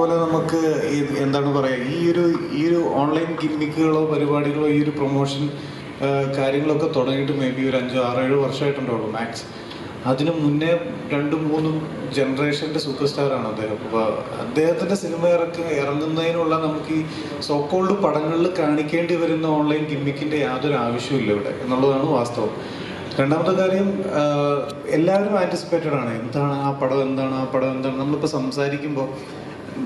ഇതുപോലെ നമുക്ക് എന്താണ് പറയുക, ഈ ഒരു ഓൺലൈൻ ഗിമ്മിക്കുകളോ പരിപാടികളോ ഈ ഒരു പ്രൊമോഷൻ കാര്യങ്ങളൊക്കെ തുടങ്ങിയിട്ട് മേ ബി ഒരു 5-6-7 വർഷമായിട്ടുണ്ടാവുള്ളൂ മാക്സ്. അതിനു മുന്നേ 2-3 ജനറേഷൻ്റെ സൂപ്പർ സ്റ്റാറാണ് അദ്ദേഹം. അപ്പോൾ അദ്ദേഹത്തിൻ്റെ സിനിമ ഇറങ്ങുന്നതിനുള്ള നമുക്ക് ഈ സോക്കോൾഡ് പടങ്ങളിൽ കാണിക്കേണ്ടി വരുന്ന ഓൺലൈൻ ഗിമ്മിക്കിൻ്റെ യാതൊരു ആവശ്യമില്ല ഇവിടെ എന്നുള്ളതാണ് വാസ്തവം. രണ്ടാമത്തെ കാര്യം, എല്ലാവരും ആൻറ്റിസിപ്പേറ്റഡ് ആണ്. എന്താണ് ആ പടം, എന്താണ് ആ പടം, എന്താണ്. നമ്മളിപ്പോൾ സംസാരിക്കുമ്പോൾ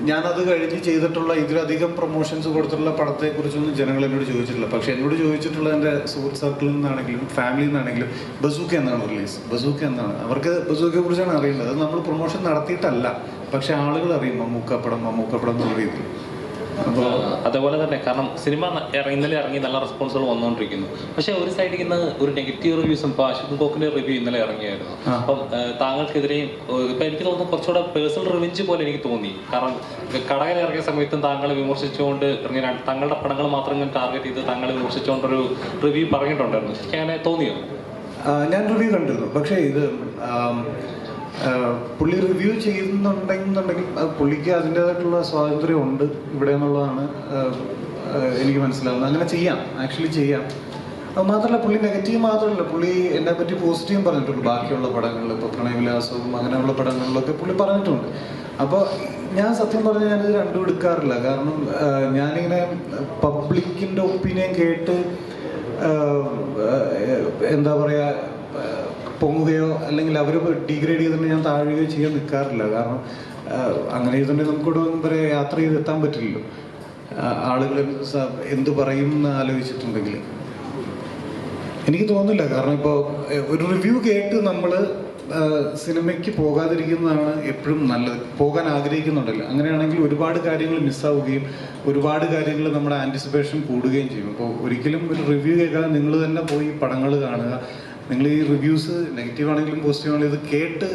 ഞാനത് കഴിഞ്ഞ് ചെയ്തിട്ടുള്ള ഇതിലധികം പ്രൊമോഷൻസ് കൊടുത്തിട്ടുള്ള പടത്തെക്കുറിച്ചൊന്നും ജനങ്ങൾ എന്നോട് ചോദിച്ചിട്ടില്ല. പക്ഷെ എന്നോട് ചോദിച്ചിട്ടുള്ള എൻ്റെ സുഹൃത്ത് സർക്കിളിൽ നിന്നാണെങ്കിലും ഫാമിലിയിൽ നിന്നാണെങ്കിലും ബസൂക്ക എന്നാണ് റിലീസ്, ബസൂക്ക എന്നാണ്. അവർക്ക് ബസൂക്കയെ കുറിച്ചാണ് അറിയേണ്ടത്. അത് നമ്മൾ പ്രൊമോഷൻ നടത്തിയിട്ടല്ല, പക്ഷെ ആളുകൾ അറിയും മമ്മൂക്കപ്പടം എന്നുള്ള രീതിയിൽ. അപ്പോൾ അതേപോലെ തന്നെ കാരണം സിനിമ ഇന്നലെ ഇറങ്ങി നല്ല റെസ്പോൺസുകൾ വന്നുകൊണ്ടിരിക്കുന്നു. പക്ഷെ ഒരു സൈഡിൽ നിന്ന് ഒരു നെഗറ്റീവ് റിവ്യൂസും ഇപ്പോൾ അശ്വന്ത് കോക്കിന്റെ റിവ്യൂ ഇന്നലെ ഇറങ്ങിയായിരുന്നു. അപ്പം താങ്കൾക്കെതിരെയും ഇപ്പം എനിക്ക് തോന്നുന്നു കുറച്ചുകൂടെ പേഴ്സണൽ റിവെഞ്ച് പോലെ എനിക്ക് തോന്നി. കാരണം കടയിൽ ഇറങ്ങിയ സമയത്തും താങ്കളെ വിമർശിച്ചുകൊണ്ട് ഇറങ്ങിയ തങ്ങളുടെ പടങ്ങൾ മാത്രം ടാർഗറ്റ് ചെയ്ത് താങ്കളെ വിമർശിച്ചുകൊണ്ടൊരു റിവ്യൂ പറഞ്ഞിട്ടുണ്ടായിരുന്നു. എനിക്ക് അങ്ങനെ തോന്നിയോ? ഞാൻ റിവ്യൂ കണ്ടിരുന്നു. പക്ഷേ ഇത് പുള്ളി റിവ്യൂ ചെയ്യുന്നുണ്ടെങ്കിൽ പുള്ളിക്ക് അതിൻ്റേതായിട്ടുള്ള സ്വാതന്ത്ര്യം ഉണ്ട് ഇവിടെ എന്നുള്ളതാണ് എനിക്ക് മനസ്സിലാവുന്നത്. അങ്ങനെ ചെയ്യാം, ആക്ച്വലി ചെയ്യാം. അത് മാത്രമല്ല, പുള്ളി നെഗറ്റീവ് മാത്രമല്ല, പുള്ളി എന്നെ പറ്റി പോസിറ്റീവും പറഞ്ഞിട്ടുണ്ട്. ബാക്കിയുള്ള പടങ്ങളിൽ, ഇപ്പോൾ പ്രണയവിലാസവും അങ്ങനെയുള്ള പടങ്ങളിലൊക്കെ പുള്ളി പറഞ്ഞിട്ടുണ്ട്. അപ്പോൾ ഞാൻ സത്യം പറഞ്ഞാൽ ഞാനിത് രണ്ടും എടുക്കാറില്ല. കാരണം ഞാനിങ്ങനെ പബ്ലിക്കിൻ്റെ ഒപ്പീനിയൻ കേട്ട് എന്താ പറയുക, പൊങ്ങുകയോ അല്ലെങ്കിൽ അവർ ഡീഗ്രേഡ് ചെയ്തിട്ട് ഞാൻ താഴുകയോ ചെയ്യാൻ നിൽക്കാറില്ല. കാരണം അങ്ങനെ ചെയ്തിട്ടുണ്ടെങ്കിൽ നമുക്കിവിടെ ഒന്നും പറയാം, യാത്ര ചെയ്ത് എത്താൻ പറ്റില്ലല്ലോ. ആളുകൾ എന്ത് പറയും എന്ന് ആലോചിച്ചിട്ടുണ്ടെങ്കിൽ എനിക്ക് തോന്നുന്നില്ല. കാരണം ഇപ്പോൾ ഒരു റിവ്യൂ കേട്ട് നമ്മൾ സിനിമയ്ക്ക് പോകാതിരിക്കുന്നതാണ് എപ്പോഴും നല്ലത്. പോകാൻ ആഗ്രഹിക്കുന്നുണ്ടല്ലോ. അങ്ങനെയാണെങ്കിൽ ഒരുപാട് കാര്യങ്ങൾ മിസ്സാവുകയും ഒരുപാട് കാര്യങ്ങൾ നമ്മുടെ ആൻറ്റിസിപ്പേഷൻ കൂടുകയും ചെയ്യും. അപ്പോൾ ഒരിക്കലും ഒരു റിവ്യൂ കേൾക്കാതെ നിങ്ങൾ തന്നെ പോയി പടങ്ങൾ കാണുക. നിങ്ങൾ ഈ റിവ്യൂസ് നെഗറ്റീവ് ആണെങ്കിലും പോസിറ്റീവ് ആണെങ്കിലും ഇത് കേട്ട്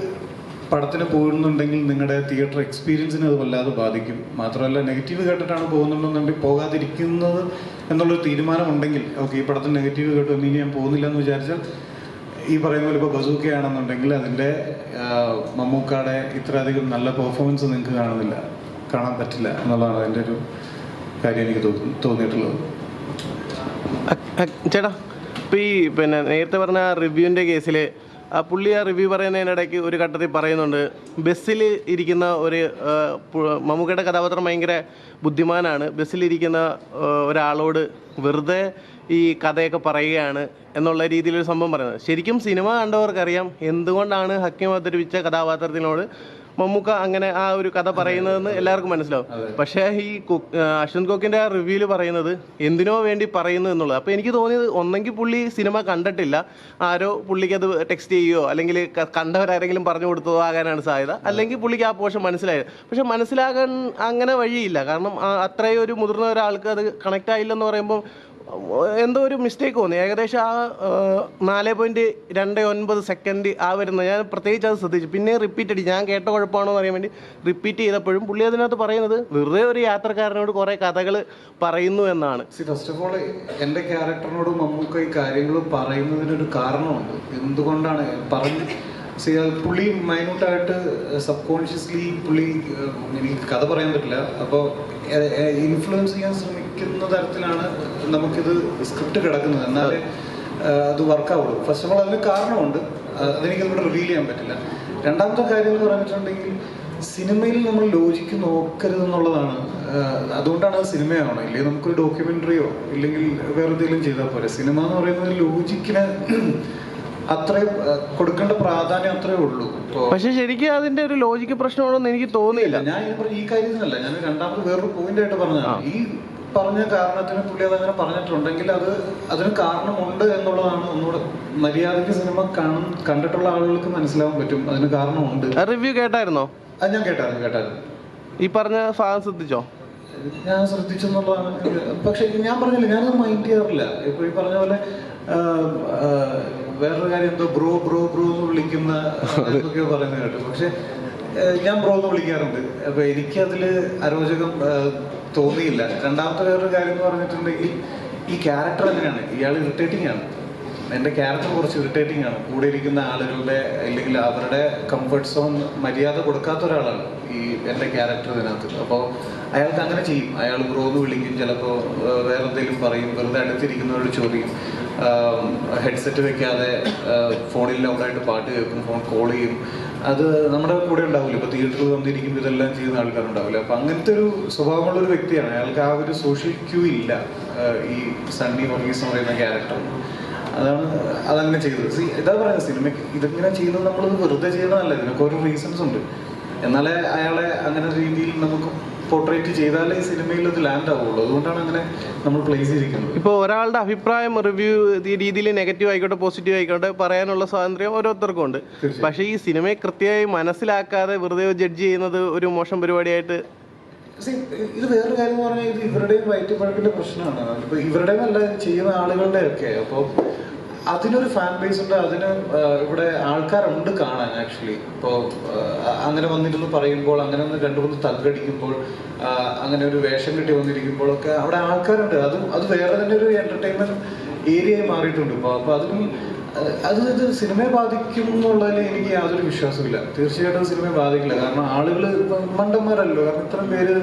പടത്തിന് പോകുന്നുണ്ടെങ്കിൽ നിങ്ങളുടെ തിയേറ്റർ എക്സ്പീരിയൻസിനെ അത് വല്ലാതെ ബാധിക്കും. മാത്രമല്ല, നെഗറ്റീവ് കേട്ടിട്ടാണ് പോകുന്നുണ്ടെന്നുണ്ടെങ്കിൽ പോകാതിരിക്കുന്നത് എന്നുള്ളൊരു തീരുമാനമുണ്ടെങ്കിൽ, ഓക്കെ ഈ പടത്തിന് നെഗറ്റീവ് കേട്ടു ഇനി ഞാൻ പോകുന്നില്ല എന്ന് വിചാരിച്ചാൽ, ഈ പറയുന്ന പോലെ ഇപ്പോൾ ബസൂക്കയാണെന്നുണ്ടെങ്കിൽ അതിൻ്റെ മമ്മൂക്കയുടെ ഇത്രയധികം നല്ല പെർഫോമൻസ് നിങ്ങൾക്ക് കാണാൻ പറ്റില്ല എന്നുള്ളതാണ് അതിൻ്റെ ഒരു കാര്യം എനിക്ക് തോന്നിയിട്ടുള്ളത്. ചേട്ടാ, ഇപ്പോൾ ഈ നേരത്തെ പറഞ്ഞ റിവ്യൂവിൻ്റെ കേസിൽ പുള്ളി ആ റിവ്യൂ പറയുന്നതിനിടയ്ക്ക് ഒരു ഘട്ടത്തിൽ പറയുന്നുണ്ട്, ബസ്സിൽ ഇരിക്കുന്ന ഒരു മമ്മൂക്കയുടെ കഥാപാത്രം ഭയങ്കര ബുദ്ധിമാനാണ്, ബസ്സിലിരിക്കുന്ന ഒരാളോട് വെറുതെ ഈ കഥയൊക്കെ പറയുകയാണ് എന്നുള്ള രീതിയിലൊരു സംഭവം പറയുന്നത്. ശരിക്കും സിനിമ കണ്ടവർക്കറിയാം എന്തുകൊണ്ടാണ് ഹക്കീം അവതരിപ്പിച്ച കഥാപാത്രത്തിനോട് മമ്മൂക്ക അങ്ങനെ ആ ഒരു കഥ പറയുന്നതെന്ന് എല്ലാവർക്കും മനസ്സിലാവും. പക്ഷേ ഈ അശ്വന്ത് കോക്കിൻ്റെ ആ റിവ്യൂവിൽ പറയുന്നത് എന്തിനോ വേണ്ടി പറയുന്നു എന്നുള്ളത്. അപ്പോൾ എനിക്ക് തോന്നിയത് ഒന്നെങ്കിൽ പുള്ളി സിനിമ കണ്ടിട്ടില്ല, ആരോ പുള്ളിക്ക് അത് ടെക്സ്റ്റ് ചെയ്യുകയോ അല്ലെങ്കിൽ കണ്ടവരാരെങ്കിലും പറഞ്ഞു കൊടുത്തതോ ആകാനാണ് സാധ്യത. അല്ലെങ്കിൽ പുള്ളിക്ക് ആ പോർഷൻ മനസ്സിലായത്. പക്ഷെ മനസ്സിലാകാൻ അങ്ങനെ വഴിയില്ല. കാരണം അത്രയും ഒരു മുതിർന്ന ഒരാൾക്ക് അത് കണക്റ്റ് ആയില്ലെന്ന് പറയുമ്പോൾ എന്തോ ഒരു മിസ്റ്റേക്ക് തോന്നി. ഏകദേശം ആ 4.29 സെക്കൻഡ് ആ വരുന്നത് ഞാൻ പ്രത്യേകിച്ച് അത് ശ്രദ്ധിച്ചു. പിന്നെ റിപ്പീറ്റ് അടി ഞാൻ കേട്ട കുഴപ്പമാണോ എന്ന് അറിയാൻ വേണ്ടി റിപ്പീറ്റ് ചെയ്തപ്പോഴും പുള്ളി അതിനകത്ത് പറയുന്നത് വെറുതെ ഒരു യാത്രക്കാരനോട് കുറേ കഥകൾ പറയുന്നു എന്നാണ്. ഫസ്റ്റ് ഓഫ് ഓൾ എൻ്റെ ക്യാരക്ടറിനോട് മമ്മൂക്ക ഈ കാര്യങ്ങൾ പറയുന്നതിനൊരു കാരണമുണ്ട്. എന്തുകൊണ്ടാണ് പുള്ളി മൈന്യൂട്ടായിട്ട് സബ് കോൺഷ്യസ്ലി പുള്ളി എനിക്ക് കഥ പറയാൻ പറ്റില്ല, അപ്പോൾ ഇൻഫ്ലുവൻസ് ചെയ്യാൻ ശ്രമിക്കുന്ന തരത്തിലാണ് നമുക്കിത് സ്ക്രിപ്റ്റ് കിടക്കുന്നത്. എന്നാലേ അത് വർക്കാവുള്ളൂ. ഫസ്റ്റ് ഓഫ് ഓൾ അതിന് കാരണമുണ്ട്, അതെനിക്ക് ഇവിടെ റിവീൽ ചെയ്യാൻ പറ്റില്ല. രണ്ടാമത്തെ കാര്യം എന്ന് പറഞ്ഞിട്ടുണ്ടെങ്കിൽ സിനിമയിൽ നമ്മൾ ലോജിക്ക് നോക്കരുതെന്നുള്ളതാണ്. അതുകൊണ്ടാണ് അത് സിനിമയാവണം. ഇല്ലെങ്കിൽ നമുക്കൊരു ഡോക്യുമെൻ്ററിയോ ഇല്ലെങ്കിൽ വേറെ എന്തെങ്കിലും ചെയ്താൽ പോരെ. സിനിമ എന്ന് പറയുന്നത് ലോജിക്കിന് അത്രയും കൊടുക്കേണ്ട പ്രാധാന്യം അത്രേ ഉള്ളൂ. പക്ഷെ ശരിക്കും അതിന്റെ ഒരു ലോജിക്ക് പ്രശ്നമാണെന്ന് എനിക്ക് തോന്നിയില്ല. ഞാൻ ഈ കാര്യത്തിനല്ല, ഞാൻ രണ്ടാമത് വേറൊരു പോയിന്റ് ആയിട്ട് പറഞ്ഞതാണ്. ഈ പറഞ്ഞ കാരണത്തിന് പുള്ളി അതങ്ങനെ പറഞ്ഞിട്ടുണ്ടെങ്കിൽ അതിന് കാരണമുണ്ട് എന്നുള്ളതാണ്. ഒന്നുകൂടെ മര്യാദയ്ക്ക് സിനിമ കണ്ടിട്ടുള്ള ആളുകൾക്ക് മനസ്സിലാവാൻ പറ്റും അതിന് കാരണമുണ്ട്. റിവ്യൂ കേട്ടായിരുന്നോ? അത് ഞാൻ കേട്ടായിരുന്നു. ഈ പറഞ്ഞ ഭാഗം ശ്രദ്ധിച്ചോ? ഞാൻ ശ്രദ്ധിച്ചെന്നുള്ളതാണ്. പക്ഷെ ഞാൻ പറഞ്ഞില്ല, ഞാനത് മൈൻഡ് ചെയ്യാറില്ല. ഇപ്പൊ ഈ പറഞ്ഞ പോലെ വേറൊരു കാര്യം എന്തോ ബ്രോ എന്ന് വിളിക്കുന്ന എന്നൊക്കെയോ പറയുന്നത് കേട്ടു. പക്ഷെ ഞാൻ ബ്രോ എന്ന് വിളിക്കാറുണ്ട്. അപ്പൊ എനിക്കതിൽ അരോചകം തോന്നിയില്ല. രണ്ടാമത്തെ വേറൊരു കാര്യം എന്ന് പറഞ്ഞിട്ടുണ്ടെങ്കിൽ ഈ ക്യാരക്ടർ എങ്ങനെയാണ്, ഇയാൾ ഇറിറ്റേറ്റിംഗ് ആണ്. എൻ്റെ ക്യാരക്ടർ കുറച്ച് ഇറിറ്റേറ്റിംഗ് ആണ്. കൂടെ ഇരിക്കുന്ന ആളുകളുടെ അല്ലെങ്കിൽ അവരുടെ കംഫർട്ട് സോൺ മര്യാദ കൊടുക്കാത്ത ഒരാളാണ് ഈ എൻ്റെ ക്യാരക്ടർ ഇതിനകത്ത്. അപ്പോൾ അയാൾക്ക് അങ്ങനെ ചെയ്യും. അയാൾ ബ്രോ എന്ന് വിളിക്കും, ചിലപ്പോൾ വേറെ എന്തെങ്കിലും പറയും, വെറുതെ അടുത്തിരിക്കുന്നവരോട് ചോദിക്കും, ഹെഡ്സെറ്റ് വെക്കാതെ ഫോണിൽ ലൗഡായിട്ട് പാട്ട് കേൾക്കും, ഫോൺ കോൾ ചെയ്യും. അത് നമ്മുടെ കൂടെ ഉണ്ടാവില്ല. ഇപ്പോൾ തിയേറ്ററിൽ വന്നിരിക്കുമ്പോൾ ഇതെല്ലാം ചെയ്യുന്ന ആൾക്കാരുണ്ടാവില്ല. അപ്പം അങ്ങനത്തെ ഒരു സ്വഭാവമുള്ളൊരു വ്യക്തിയാണ്. അയാൾക്ക് ആ ഒരു സോഷ്യൽ ക്യൂ ഇല്ല ഈ സണ്ണി വർഗീസ് എന്ന് പറയുന്ന ക്യാരക്ടർ. അതങ്ങനെ ചെയ്തത്. ഇതാ പറയുന്നത്, സിനിമയ്ക്ക് ഇതിങ്ങനെ ചെയ്യുന്നത് നമ്മളത് വെറുതെ ചെയ്യുന്നതല്ല, ഇതിനൊക്കെ ഒരു റീസൺസ് ഉണ്ട്. എന്നാലേ അയാളെ അങ്ങനെ രീതിയിൽ നമുക്ക് പോർട്രേറ്റ് ചെയ്താലേ ഈ സിനിമയിൽ അത് ലാൻഡ് ആവുള്ളൂ. അതുകൊണ്ടാണ് അങ്ങനെ നമ്മൾ പ്ലേസ് ചെയ്തിരിക്കുന്നത്. ഇപ്പോൾ ഒരാളുടെ അഭിപ്രായം റിവ്യൂ ഈ രീതിയിൽ നെഗറ്റീവ് ആയിക്കോട്ടെ പോസിറ്റീവ് ആയിക്കോട്ടെ പറയാനുള്ള സ്വാതന്ത്ര്യം ഓരോരുത്തർക്കും ഉണ്ട്. പക്ഷേ ഈ സിനിമയെ കൃത്യമായി മനസ്സിലാക്കാതെ വെറുതെ ജഡ്ജ് ചെയ്യുന്നത് ഒരു മോശം പരിപാടിയായിട്ട്. ഇത് വേറൊരു കാര്യം എന്ന് പറഞ്ഞാൽ ഇത് ഇവരുടെയും വയറ്റുപഴപ്പിന്റെ പ്രശ്നമാണ്. ഇപ്പൊ ഇവരുടെയും അല്ല, ചെയ്യുന്ന ആളുകളുടെ ഒക്കെ. അപ്പോൾ അതിനൊരു ഫാൻ ബേസ് ഉണ്ട്, അതിന് ഇവിടെ ആൾക്കാരുണ്ട് കാണാൻ. ആക്ച്വലി ഇപ്പോൾ അങ്ങനെ വന്നിരുന്ന് പറയുമ്പോൾ, അങ്ങനെ ഒന്ന് രണ്ടു മൂന്ന് തగ్గടിക്കുമ്പോൾ, അങ്ങനെ ഒരു വേഷം കിട്ടി വന്നിരിക്കുമ്പോഴൊക്കെ അവിടെ ആൾക്കാരുണ്ട്. അത് വേറെ തന്നെ ഒരു എന്റർടൈൻമെന്റ് ഏരിയയായി മാറിയിട്ടുണ്ട് ഇപ്പോൾ. അപ്പോൾ ഇത് സിനിമയെ ബാധിക്കും എന്നുള്ളതിൽ എനിക്ക് യാതൊരു വിശ്വാസമില്ല. തീർച്ചയായിട്ടും സിനിമയെ ബാധിക്കില്ല. കാരണം ആളുകൾ മണ്ടന്മാരല്ലോ. കാരണം ഇത്രയും പേര്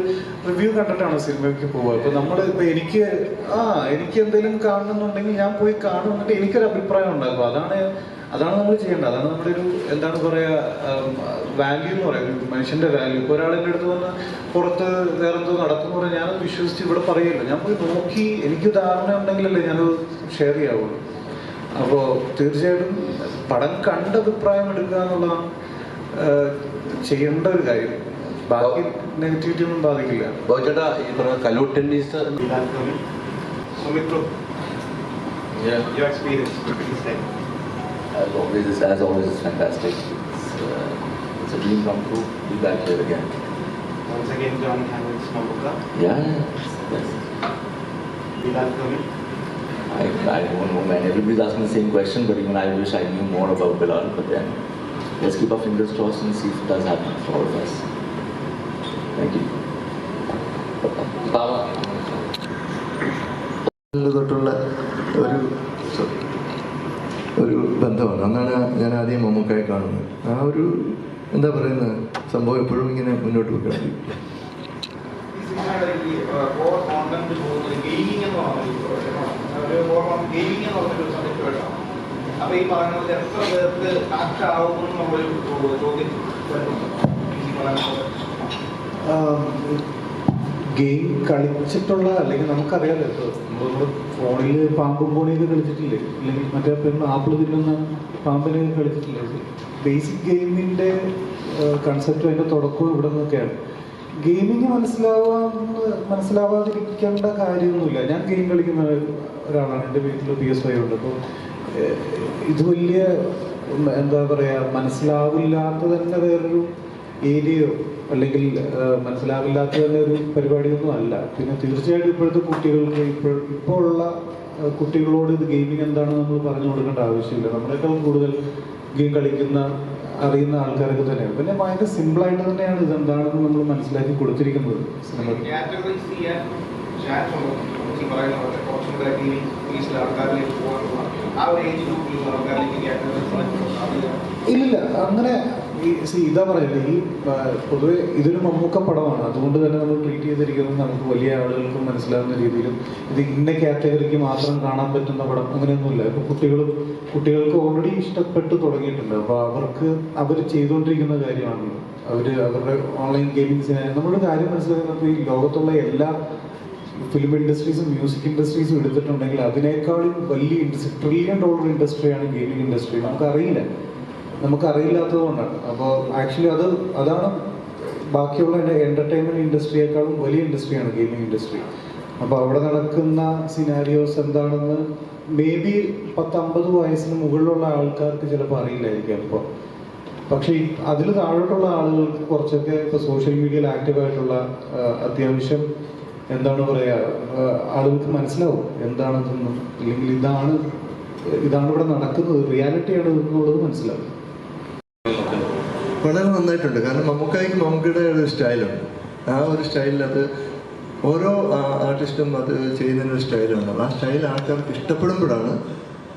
റിവ്യൂ കണ്ടിട്ടാണ് സിനിമയ്ക്ക് പോവുക. ഇപ്പൊ നമ്മൾ ഇപ്പൊ എനിക്ക് എന്തെങ്കിലും കാണുന്നുണ്ടെങ്കിൽ ഞാൻ പോയി കാണുന്നുണ്ട്, എനിക്കൊരു അഭിപ്രായം ഉണ്ടാകും. അതാണ് നമ്മൾ ചെയ്യേണ്ടത്. അതാണ് നമ്മുടെ ഒരു എന്താണ് പറയാ വാല്യൂ എന്ന് പറയുന്നത്, മനുഷ്യന്റെ വാല്യൂ. ഇപ്പോൾ ഒരാളെൻ്റെ അടുത്ത് വന്ന് പുറത്ത് വേറെന്തോ നടക്കുന്നു പറഞ്ഞാൽ ഞാനത് വിശ്വസിച്ച് ഇവിടെ പറയല്ലോ. ഞാൻ പോയി നോക്കി എനിക്ക് ധാരണ ഉണ്ടെങ്കിലല്ലേ ഞാനത് ഷെയർ ചെയ്യാവുള്ളൂ. അപ്പോൾ തീർച്ചയായിട്ടും പടം കണ്ട അഭിപ്രായം എടുക്കുക എന്നുള്ളതാണ് ചെയ്യേണ്ട ഒരു കാര്യം. ബാക്കി നെഗറ്റിവിറ്റി ഒന്നും ബാധിക്കില്ല. ചേട്ടാ ഈ പറഞ്ഞ Kaloor tennis as always it's fantastic. It's a dream come true. Be back here again. Once again, John Hamilton's Mamuka. Yeah. Yes. Bilal Kamil. I don't know, man. Everybody's asking the same question, but even I wish I knew more about Bilal. But then, let's keep our fingers crossed and see if it does happen for all of us. Thank you. തൊട്ടുള്ള ഒരു ബന്ധമാണ്. അന്നാണ് ഞാൻ ആദ്യം മമ്മൂക്കായി കാണുന്നത്. ആ ഒരു എന്താ പറയുന്നത് സംഭവം എപ്പോഴും ഇങ്ങനെ മുന്നോട്ട് വെക്കണം. അപ്പൊ ഈ പറഞ്ഞത് എത്ര പേർക്ക് കണക്ട് ആവുമെന്നുള്ളൊരു ചോദ്യം ഗെയിം കളിച്ചിട്ടുള്ള, അല്ലെങ്കിൽ നമുക്കറിയാലോ, ഇപ്പോൾ നമ്മൾ ഫോണിൽ പാമ്പും കോണിയൊക്കെ കളിച്ചിട്ടില്ലേ, അല്ലെങ്കിൽ മറ്റേ പെണ്ണ് ആപ്പിൾ തിന്നുന്ന പാമ്പിനെ കളിച്ചിട്ടില്ലേ. ബേസിക് ഗെയിമിൻ്റെ കൺസെപ്റ്റും അതിൻ്റെ തുടക്കവും ഇവിടെ നിന്നൊക്കെയാണ്. ഗെയിമിങ് മനസ്സിലാവാതിരിക്കേണ്ട കാര്യമൊന്നുമില്ല. ഞാൻ ഗെയിം കളിക്കുന്ന ഒരാളാണ്. എൻ്റെ വീട്ടിൽ PS5 ഉണ്ട്. അപ്പോൾ ഇത് വലിയ എന്താ പറയുക, മനസ്സിലാവില്ലാത്ത തന്നെ വേറൊരു ഏരിയയോ അല്ലെങ്കിൽ മനസ്സിലാവില്ലാത്ത തന്നെ ഒരു പരിപാടിയൊന്നും അല്ല. പിന്നെ തീർച്ചയായിട്ടും ഇപ്പോഴത്തെ കുട്ടികൾക്ക് ഇപ്പോൾ ഉള്ള കുട്ടികളോട് ഇത് ഗെയിമിംഗ് എന്താണെന്ന് നമ്മൾ പറഞ്ഞു കൊടുക്കേണ്ട ആവശ്യമില്ല. നമ്മളെക്കാളും കൂടുതൽ ഗെയിം കളിക്കുന്ന അറിയുന്ന ആൾക്കാരൊക്കെ തന്നെയാണ്. പിന്നെ ഭയങ്കര സിമ്പിളായിട്ട് തന്നെയാണ് ഇതെന്താണെന്ന് നമ്മൾ മനസ്സിലാക്കി കൊടുത്തിരിക്കുന്നത് സിനിമ. ഇല്ലില്ല, അങ്ങനെ ഇതാ പറയുന്നത്. ഈ പൊതുവെ ഇതൊരു മമ്മൂക്ക പടമാണ്. അതുകൊണ്ട് തന്നെ നമ്മൾ ട്രീറ്റ് ചെയ്തിരിക്കുന്നത് നമുക്ക് വലിയ ആളുകൾക്കും മനസ്സിലാവുന്ന രീതിയിലും ഇത് ഇന്ന കാറ്റഗറിക്ക് മാത്രം കാണാൻ പറ്റുന്ന പടം അങ്ങനെയൊന്നുമില്ല. ഇപ്പോൾ കുട്ടികൾക്ക് ഓൾറെഡി ഇഷ്ടപ്പെട്ട് തുടങ്ങിയിട്ടുണ്ട്. അപ്പോൾ അവർ ചെയ്തുകൊണ്ടിരിക്കുന്ന കാര്യമാണ്. അവരുടെ ഓൺലൈൻ ഗെയിമിങ്സിനെ നമ്മളൊരു കാര്യം മനസ്സിലാക്കുന്നത്, ഈ ലോകത്തുള്ള എല്ലാ ഫിലിം ഇൻഡസ്ട്രീസും മ്യൂസിക് ഇൻഡസ്ട്രീസും എടുത്തിട്ടുണ്ടെങ്കിൽ അതിനേക്കാളും വലിയ $1 ട്രില്യൺ ഇൻഡസ്ട്രിയാണ് ഗെയിമിംഗ് ഇൻഡസ്ട്രി. നമുക്കറിയില്ലാത്തത് കൊണ്ടാണ്. അപ്പോൾ ആക്ച്വലി അതാണ് ബാക്കിയുള്ള എൻ്റർടൈൻമെൻറ്റ് ഇൻഡസ്ട്രിയേക്കാളും വലിയ ഇൻഡസ്ട്രിയാണ് ഗെയിമിംഗ് ഇൻഡസ്ട്രി. അപ്പോൾ അവിടെ നടക്കുന്ന സിനാരിയോസ് എന്താണെന്ന് മേ ബി 10-50 വയസ്സിന് മുകളിലുള്ള ആൾക്കാർക്ക് ചിലപ്പോൾ അറിയില്ലായിരിക്കും. അപ്പോൾ പക്ഷേ അതിൽ താഴോട്ടുള്ള ആളുകൾക്ക് കുറച്ചൊക്കെ ഇപ്പോൾ സോഷ്യൽ മീഡിയയിൽ ആക്റ്റീവായിട്ടുള്ള അത്യാവശ്യം എന്താണ് പറയുക, ആളുകൾക്ക് മനസ്സിലാവും എന്താണെന്നും, അല്ലെങ്കിൽ ഇതാണ് ഇവിടെ നടക്കുന്നത്, റിയാലിറ്റിയാണ് എന്നുള്ളത് മനസ്സിലാവും. വളരെ നന്നായിട്ടുണ്ട്. കാരണം മമ്മൂക്കയുടെ ഒരു സ്റ്റൈലുണ്ട്. ആ ഒരു സ്റ്റൈലിൽ അത് ഓരോ ആർട്ടിസ്റ്റും അത് ചെയ്യുന്നതിനൊരു സ്റ്റൈലുണ്ട്. ആ സ്റ്റൈൽ ആൾക്കാർക്ക് ഇഷ്ടപ്പെടുമ്പോഴാണ്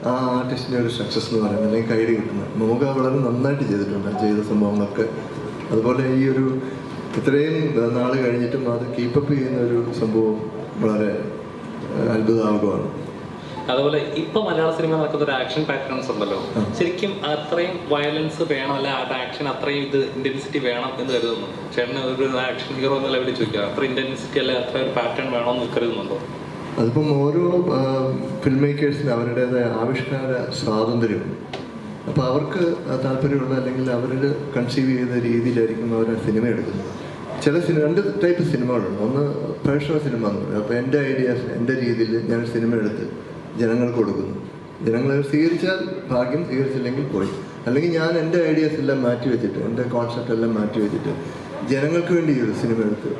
ആ ആർട്ടിസ്റ്റിൻ്റെ ഒരു സക്സസ് എന്ന് പറയുന്നത്, അല്ലെങ്കിൽ കൈഡി കിട്ടുന്നത്. മമ്മൂക്ക വളരെ നന്നായിട്ട് ചെയ്തിട്ടുണ്ട് ചെയ്ത സംഭവങ്ങളൊക്കെ. അതുപോലെ ഈ ഒരു ഇത്രയും നാൾ കഴിഞ്ഞിട്ടും അത് കീപ്പപ്പ് ചെയ്യുന്ന ഒരു സംഭവം വളരെ അത്ഭുതാവകമാണ്. അതുപോലെ ഇപ്പൊ മലയാള സിനിമ നടക്കുന്ന ഒരു ആക്ഷൻ പാറ്റേൺസ് ഉണ്ടല്ലോ, ശരിക്കും അത്രയും വയലൻസ് വേണം, അല്ല ആ ആക്ഷൻ അത്രയും ഇത് ഇന്റൻസിറ്റി വേണം എന്ന് കരുതുന്നു? ചേട്ടന് ഒരു ആക്ഷൻ ഹീറോ എന്ന ലെവലിൽ ചോദിക്കുക, അത്ര ഇന്റൻസിറ്റി അല്ലെ അത്ര ഒരു പാറ്റേൺ വേണമെന്ന് കരുതുന്നുണ്ടോ? അതിപ്പം ഓരോ ഫിലിം മേക്കേഴ്സിന് അവരുടേതായ ആവിഷ്കാര സ്വാതന്ത്ര്യമുണ്ട്. അപ്പോൾ അവർക്ക് താല്പര്യമുള്ള അല്ലെങ്കിൽ അവരിൽ കൺസീവ് ചെയ്ത രീതിയിലായിരിക്കും അവർ സിനിമ എടുക്കുന്നത്. ചില സിനിമ 2 ടൈപ്പ് സിനിമകളുണ്ട്. ഒന്ന് പേഴ്സണൽ സിനിമ എന്ന് പറയും. അപ്പോൾ എൻ്റെ ഐഡിയാസ് എൻ്റെ രീതിയിൽ ഞാൻ സിനിമ എടുത്ത് ജനങ്ങൾക്ക് കൊടുക്കുന്നു. ജനങ്ങൾ സ്വീകരിച്ചാൽ ഭാഗ്യം, സ്വീകരിച്ചില്ലെങ്കിൽ പോയി. അല്ലെങ്കിൽ ഞാൻ എൻ്റെ ഐഡിയാസ് എല്ലാം മാറ്റി വെച്ചിട്ട്, എൻ്റെ കോൺസെപ്റ്റ് എല്ലാം മാറ്റി വെച്ചിട്ട് ജനങ്ങൾക്ക് വേണ്ടി ഒരു സിനിമ എടുത്ത്